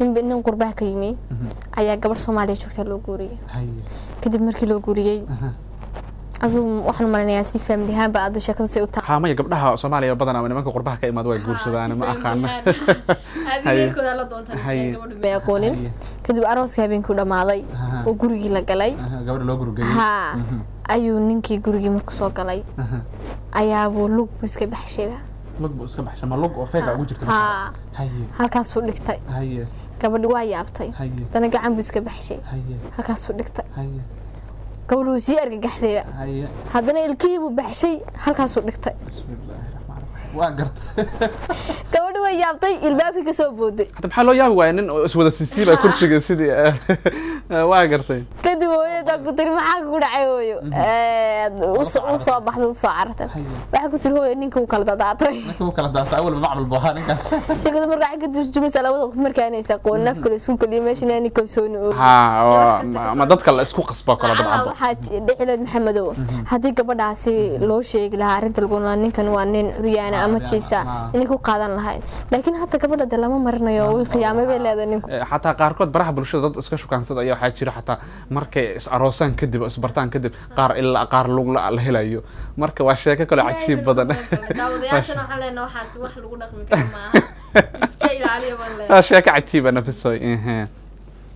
من قربها كيمي أيا قبل صومالي شوكت لو قوري كدب مركي لو قوري أدو وحنا مرني أسي فاملي ها بعد شكل سيوتا ها ما يقبلها صوماليا بدنا من منك قربها كإما دوي قرصة أنا ما أخان هذه ليك ولا ضونت ما يقولين كدب أروس كابين كودا ماضي وقوري لقلي قبل لو قرقي ها أيو نينكي قوري مركسو قلي أيا أبو لوك بسكي بحشيبه لوك بسكي بحشي ما لوك وفيقا وجرت ها halkaas u dhigtay gabadhi waa yaabtay tan gacan buu iska baxshay halkaas u dhigtay gabadhu si argagaxday hadana ilkii buu baxshay halkaas u dhigtay waa gartay gabadhu way yaabtay ilbaabkii ka soo booday hada maxaa loo yaabi waayay nin iswada sisiiba kursiga sidii waa gartay kadib hooyada ku tiri maxaa ku dhacay hooyo u soo baxday soo cartay waxa ku tiri hooyo ninka uu kala daatay awal ma macmal baa ninkaas shaqada markaa ka turjumaysa labada qof markaa inay saqoon naf kale isku kaliya meeshan inay kalsooni oo ma dadka la isku qasba kala dabcan waxa dhixilad maxamedow hadii gabadhaasi loo sheegi lahaa arinta lagu ninkan waa nin riyaana ama jiisa inay ku qaadan lahayd laakiin hadda gabadha lama marnayo way qiyaamay bay leedahay ninku xataa qaarkood baraha bulshada dad iska shukaansada ayaa waxa jira xataa markay is aroosan kadib is bartaan kadib qaar ilaa qaar lug la helayo marka waa sheeko kale cajiib badan daawadayaashana waxa leenahay waxaas wax lagu dhaqmi karo maaha iska ilaaliyo walaal sheeko cajiib ah nafisay